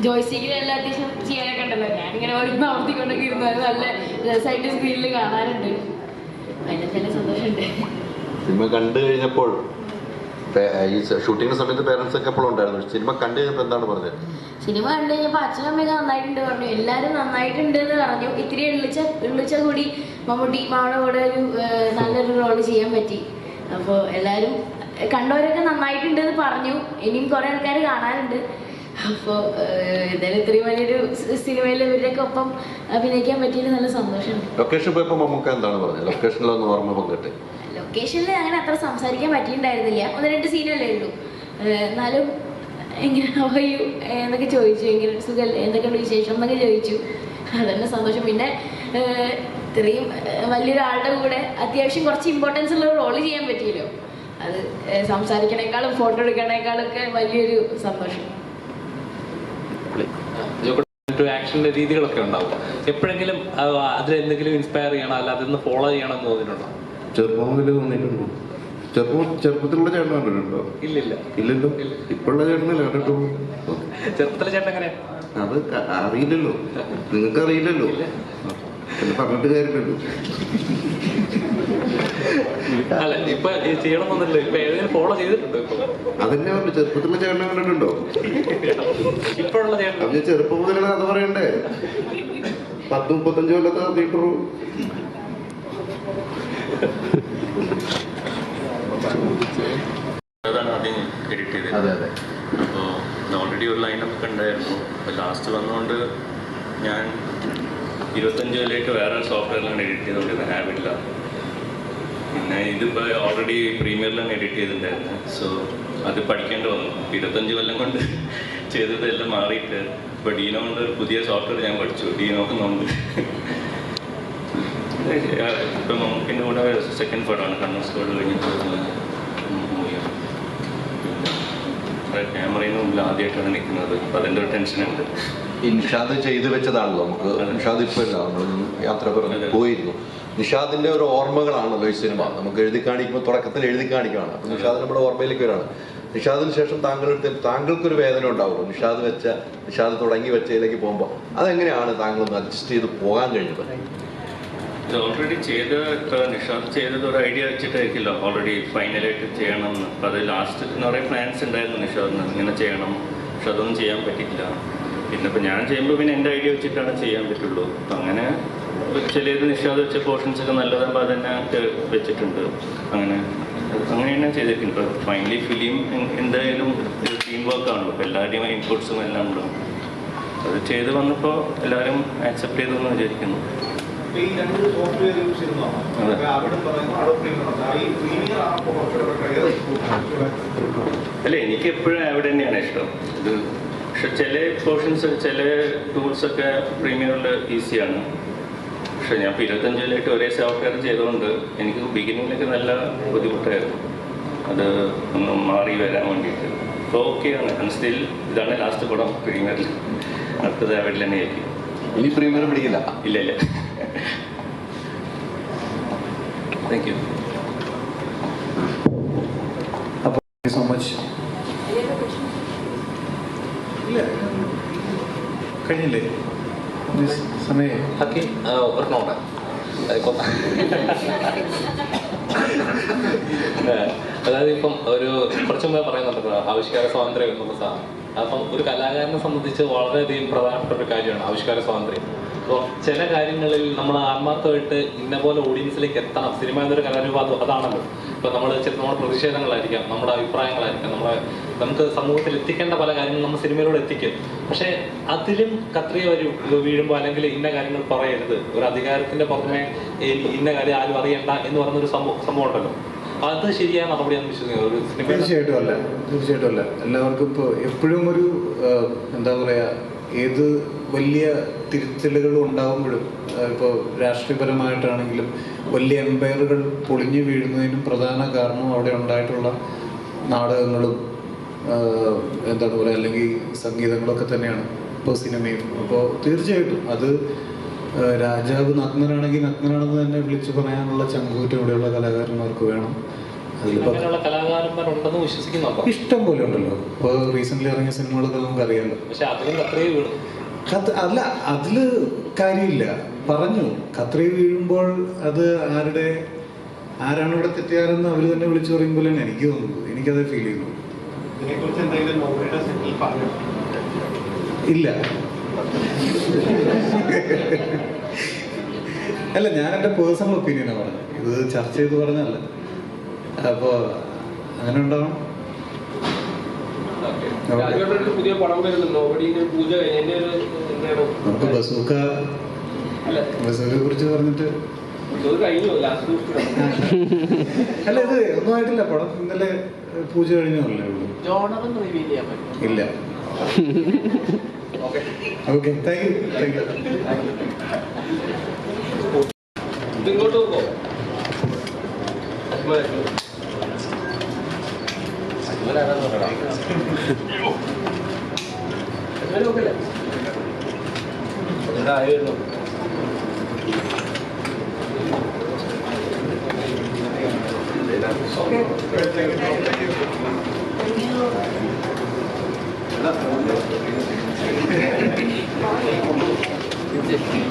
ജോയ്സ്റ്റിക്കിൽ എല്ലാ അത്യാവശ്യം ചെയ്യാനൊക്കെ ഉണ്ടല്ലോ. ഞാനിങ്ങനെ ആവർത്തിക്കൊണ്ടൊക്കെ ഇരുന്നത് നല്ല രസമായിട്ട് സ്ക്രീനിൽ കാണാറുണ്ട്. അതിൻ്റെ നല്ല സന്തോഷമുണ്ട്. സിനിമ കണ്ടു കഴിഞ്ഞപ്പോൾ ഈ ഷൂട്ടിങ്ങിന്റെ സമയത്ത് പേരൻസ് ഒക്കെ എപ്പോഴും ഉണ്ടായിരുന്നു. സിനിമ കണ്ടു കഴിഞ്ഞപ്പോൾ എന്താണ് പറഞ്ഞത്? സിനിമ കണ്ടു കഴിഞ്ഞപ്പോൾ അച്ഛനും അമ്മയൊക്കെ നന്നായിട്ടുണ്ട് പറഞ്ഞു. എല്ലാവരും നന്നായിട്ടുണ്ട് എന്ന് പറഞ്ഞു. ഇത്തിരി എള്ളിച്ച കൂടി മമ്മൂട്ടി മാമയുടെ കൂടെ ഒരു നല്ലൊരു റോള് ചെയ്യാൻ പറ്റി. അപ്പോൾ എല്ലാവരും കണ്ടവരൊക്കെ നന്നായിട്ടുണ്ട് എന്ന് പറഞ്ഞു. ഇനിയും കുറേ ആൾക്കാർ കാണാനുണ്ട്. അപ്പോൾ എന്തായാലും ഇത്രയും വലിയൊരു സിനിമയിൽ ഇവരുടെയൊക്കെ ഒപ്പം അഭിനയിക്കാൻ പറ്റിയത് നല്ല സന്തോഷമുണ്ട്. ലൊക്കേഷൻ പോയപ്പോൾ മമ്മൂക്ക എന്താണ് പറഞ്ഞത്? ലൊക്കേഷനിലൊന്ന് ഓർമ്മ പങ്കിട്ട്. ലൊക്കേഷനിൽ അങ്ങനെ അത്ര സംസാരിക്കാൻ പറ്റിയിട്ടുണ്ടായിരുന്നില്ല. 1-2 സീനല്ലേ ഉള്ളൂ. എന്നാലും എങ്ങനെ ഹൗയു എന്നൊക്കെ ചോദിച്ചു, എങ്ങനെ സുഖല്ലേ, എന്തൊക്കെയുണ്ട് വിശേഷം എന്നൊക്കെ ചോദിച്ചു. അതന്നെ സന്തോഷം. പിന്നെ ഇത്രയും വലിയൊരാളുടെ കൂടെ അത്യാവശ്യം കുറച്ച് ഇമ്പോർട്ടൻസ് ഉള്ള റോള് ചെയ്യാൻ പറ്റിയല്ലോ. അത് സംസാരിക്കണേക്കാളും ഫോട്ടോ എടുക്കണേക്കാളും ഒക്കെ വലിയൊരു സന്തോഷം. ആക്ഷൻ്റെ രീതികളൊക്കെ ഉണ്ടാവും. എപ്പോഴെങ്കിലും അതിലെന്തെങ്കിലും ഇൻസ്പയർ ചെയ്യണം, അല്ല അതൊന്ന് ഫോളോ ചെയ്യണം എന്ന് തോന്നിയിട്ടുണ്ടോ? ചെറുപ്പം മുതൽ തോന്നിയിട്ടുണ്ട്. ചെറുപ്പത്തിലുള്ള ചേട്ടൻ കണ്ടിട്ടുണ്ടോ? ഇല്ലല്ലോ. ഇപ്പോഴുള്ള ചേട്ടനല്ലേ കണ്ടിട്ടുള്ളൂ. ചെറുപ്പത്തിലെ ചേട്ടൻ എങ്ങനെയാ? അത് അറിയില്ലല്ലോ, നിങ്ങൾക്ക് അറിയില്ലല്ലോ, എന്ന് പറഞ്ഞിട്ട് കാര്യമില്ലല്ലോ. അല്ല, ഇപ്പൊ ചെയ്യണമെന്നല്ലോ. ഇപ്പൊ ഏതെങ്കിലും ഫോളോ ചെയ്തിട്ടുണ്ടോ? ഇപ്പൊ അതന്നെ പറഞ്ഞു, ചെറുപ്പത്തിലുള്ള ചേട്ടനെ കണ്ടിട്ടുണ്ടോ? ഇപ്പോഴുള്ള ചേട്ടൻ അത് ചെറുപ്പം മുതലുള്ള കഥ പറയണ്ടേ? 10-35 കൊല്ലത്തെ കഥയിട്ടുള്ളൂ. അതാണ് ആദ്യം എഡിറ്റ് ചെയ്തത്. അപ്പോൾ ഓൾറെഡി ഒരു ലൈനൊക്കെ ഉണ്ടായിരുന്നു. അപ്പോൾ ലാസ്റ്റ് വന്നുകൊണ്ട് ഞാൻ 25 കൊല്ലമായിട്ട് വേറെ സോഫ്റ്റ്വെയറിലാണ് എഡിറ്റ് ചെയ്തുകൊണ്ടിരുന്നത്, ഹാബിറ്റില്ല. പിന്നെ ഇതിപ്പോൾ ഓൾറെഡി പ്രീമിയറിലാണ് എഡിറ്റ് ചെയ്തിട്ടുണ്ടായിരുന്നു. സോ അത് പഠിക്കേണ്ടി വന്നു. 25 കൊല്ലം കൊണ്ട് ചെയ്തതെല്ലാം മാറിയിട്ട് ഇപ്പോൾ ഡീനോ കൊണ്ട് ഒരു പുതിയ സോഫ്റ്റ്വെയർ ഞാൻ പഠിച്ചു. ഡീനോ എന്നുണ്ട്. ഇപ്പം മമ്മൂക്കിൻ്റെ കൂടെ സെക്കൻഡ് പടമാണ് കണ്ണൂർ സ്കോഡ് കഴിഞ്ഞിട്ട് മൂവിയാണ്. പിന്നെ ക്യാമറയുടെ മുമ്പിൽ ആദ്യമായിട്ടാണ് നിൽക്കുന്നത്. അപ്പം അതിൻ്റെ ഒരു ടെൻഷനുണ്ട്. നിഷാദ് ചെയ്തു വെച്ചതാണല്ലോ നമുക്ക്. നിഷാദ് ഇപ്പോൾ ഇല്ല, നമ്മളൊന്നും യാത്ര പറഞ്ഞ് പോയിരുന്നു. നിഷാദിന്റെ ഒരു ഓർമ്മകളാണല്ലോ ഈ സിനിമ. നമുക്ക് എഴുതി കാണിക്കുമ്പോൾ തുടക്കത്തിൽ എഴുതി കാണിക്കുകയാണ്. അപ്പം നിഷാദ് നമ്മുടെ ഓർമ്മയിലേക്ക് വരാണ്. നിഷാദിന് ശേഷം താങ്കൾക്കൊരു വേദന ഉണ്ടാവുമല്ലോ, നിഷാദ് തുടങ്ങി വെച്ചതിലേക്ക് പോകുമ്പോൾ. അതെങ്ങനെയാണ് താങ്കളൊന്ന് അഡ്ജസ്റ്റ് ചെയ്ത് പോകാൻ കഴിഞ്ഞത്? ഇത് ഓൾറെഡി നിഷാദ് ചെയ്തത് ഒരു ഐഡിയ വെച്ചിട്ടായിരിക്കില്ല ഓൾറെഡി ഫൈനലായിട്ട് ചെയ്യണമെന്ന്. അപ്പോൾ അത് ലാസ്റ്റ് കുറേ പ്ലാൻസ് ഉണ്ടായിരുന്നു നിഷാദിന്, ഇങ്ങനെ ചെയ്യണം. പക്ഷെ അതൊന്നും ചെയ്യാൻ പറ്റിയില്ല. പിന്നെ ഇപ്പോൾ ഞാൻ ചെയ്യുമ്പോൾ പിന്നെ എൻ്റെ ഐഡിയ വെച്ചിട്ടാണ് ചെയ്യാൻ പറ്റുള്ളൂ. അപ്പം അങ്ങനെ ചിലത് നിഷാദ് വെച്ച പോർഷൻസ് ഒക്കെ നല്ലതാകുമ്പോൾ അതന്നെ വെച്ചിട്ടുണ്ട്. അങ്ങനെയാണ് ചെയ്തിട്ടുണ്ട്. ഇപ്പോൾ ഫൈനലി ഫിലിം എന്തായാലും ടീം വർക്കാണല്ലോ, അപ്പോൾ എല്ലാവരുടെയും ഇൻപുട്സും എല്ലാം ഉണ്ടാവും. അത് ചെയ്ത് വന്നപ്പോൾ എല്ലാവരും ആക്സെപ്റ്റ് ചെയ്തു എന്ന് വിചാരിക്കുന്നു. ഈ രണ്ട് സോഫ്റ്റ്വെയർ യൂസ് ചെയ്യുന്നതാണ് അവിടെ പറയുന്നത് അഡോബ് പ്രീമിയർ ഈ പ്രീമിയർ അല്ല, എനിക്ക് എപ്പോഴും അവിടെ തന്നെയാണ് ഇഷ്ടം ഇത്. പക്ഷെ ചില പോർഷൻസ് ചില ടൂൾസൊക്കെ പ്രീമിയറിൽ ഈസിയാണ്. പക്ഷെ ഞാൻ ഇപ്പോൾ 25 കൊല്ലമായിട്ട് ഒരേ സോഫ്റ്റ്വെയർ ചെയ്തുകൊണ്ട് എനിക്ക് ബിഗിനിങ്ങിലൊക്കെ നല്ല ബുദ്ധിമുട്ടായിരുന്നു അത് ഒന്ന് മാറി വരാൻ വേണ്ടിയിട്ട്. ഇപ്പോൾ ഓക്കെയാണ്. സ്റ്റിൽ ഇതാണ് ലാസ്റ്റ് പടം പ്രീമിയറിൽ. അടുത്തത് അവിടെ തന്നെ ആയിരിക്കും. ഇനി പ്രീമിയർ പിടിക്കില്ല? ഇല്ല ഇല്ല. Thank you. അപ്പോൾ സോ മച്ച്. ഇല്ല കഴിഞ്ഞില്ലേ സമയം? ഒരെണ്ണമുണ്ട്. അതായത് ഇപ്പം ഒരു കുറച്ചു മുമ്പേ പറയുന്നുണ്ടല്ലോ ആവിഷ്കാര സ്വാതന്ത്ര്യം എന്നുള്ള സാധനം. അപ്പം ഒരു കലാകാരനെ സംബന്ധിച്ച് വളരെയധികം പ്രധാനപ്പെട്ട ഒരു കാര്യമാണ് ആവിഷ്കാര സ്വാതന്ത്ര്യം. അപ്പോൾ ചില കാര്യങ്ങളിൽ നമ്മൾ ആത്മാർത്ഥമായിട്ട് ഇന്ന പോലെ ഓഡിയൻസിലേക്ക് എത്തണം. സിനിമ എന്നൊരു കലാരൂപം അതാണല്ലോ. ഇപ്പോൾ നമ്മുടെ പ്രതിഷേധങ്ങളായിരിക്കാം, നമ്മുടെ അഭിപ്രായങ്ങളായിരിക്കാം, നമുക്ക് സമൂഹത്തിൽ എത്തിക്കേണ്ട പല കാര്യങ്ങളും നമ്മൾ സിനിമയിലൂടെ എത്തിക്കും. പക്ഷേ അതിലും കത്രിക വീഴുമ്പോൾ അല്ലെങ്കിൽ ഇന്ന കാര്യങ്ങൾ പറയരുത്, ഒരു അധികാരത്തിന്റെ പുറമെ ഇന്ന കാര്യം ആരും അറിയണ്ട എന്ന് പറയുന്നൊരു സംഭവം ഉണ്ടല്ലോ. അത് ശരിയായ നടപടിയാണെന്ന് വിശ്വസിക്കുന്നത് ഒരു സിനിമ? തീർച്ചയായിട്ടും അല്ല. എല്ലാവർക്കും ഇപ്പോൾ എപ്പോഴും ഒരു എന്താ പറയുക, ഏത് വലിയ തിരുത്തലുകൾ ഉണ്ടാകുമ്പോഴും ഇപ്പോൾ രാഷ്ട്രീയപരമായിട്ടാണെങ്കിലും വലിയ എംപയറുകൾ പൊളിഞ്ഞു വീഴുന്നതിനും പ്രധാന കാരണം അവിടെ ഉണ്ടായിട്ടുള്ള നാടകങ്ങളും എന്താണ് പറയുക അല്ലെങ്കിൽ സംഗീതങ്ങളൊക്കെ തന്നെയാണ് ഇപ്പോൾ സിനിമയും. അപ്പോൾ തീർച്ചയായിട്ടും അത് രാജാവ് നഗ്നനാണെങ്കിൽ നഗ്നനാണെന്ന് തന്നെ വിളിച്ചു പറയാനുള്ള ചങ്കൂറ്റം ഇവിടെയുള്ള കലാകാരന്മാർക്ക് വേണം. കലാകാരന്മാരുണ്ടെന്ന് വിശ്വസിക്കുന്നുണ്ടോ? ഇഷ്ടം പോലെ ഉണ്ടല്ലോ. ഇപ്പോൾ റീസെന്റ് ഇറങ്ങിയ സിനിമകളൊക്കെ നമുക്ക് അറിയാമല്ലോ. പക്ഷെ അതിലും കത്രിക വീണു. അല്ല, അതില് കാര്യമില്ല. പറഞ്ഞു കത്രി വീഴുമ്പോൾ അത് ആരാണ് ഇവിടെ തെറ്റുകാരെന്ന് അവർ തന്നെ വിളിച്ചു പറയുമ്പോഴാണ് എനിക്ക് തോന്നുന്നത്. എനിക്കത് ഫീൽ ചെയ്യുന്നു. ഇതിനെക്കുറിച്ച് എന്തെങ്കിലും നോവലിയുടെ സെറ്റിൽ പറഞ്ഞു? ഇല്ല. അല്ല, ഞാൻ എൻ്റെ പേഴ്സണൽ ഒപ്പീനിയനാണ് പറഞ്ഞത്. ഇത് ചർച്ച ചെയ്ത് പറഞ്ഞല്ല. അപ്പോൾ അങ്ങനെ ഉണ്ടാവണം. പുതിയ പടം വരുന്നുണ്ടോ? പൂജ നമുക്ക് ബസൂക്കയെ കുറിച്ച് പറഞ്ഞിട്ട് അല്ല, ഇത് ഒന്നും ആയിട്ടില്ല. പടം ഇന്നലെ പൂജ കഴിഞ്ഞല്ലേ ഉള്ളൂ. ഇല്ല. Okay, thank you. ഇങ്ങോട്ട് പോകുമോ? Okay.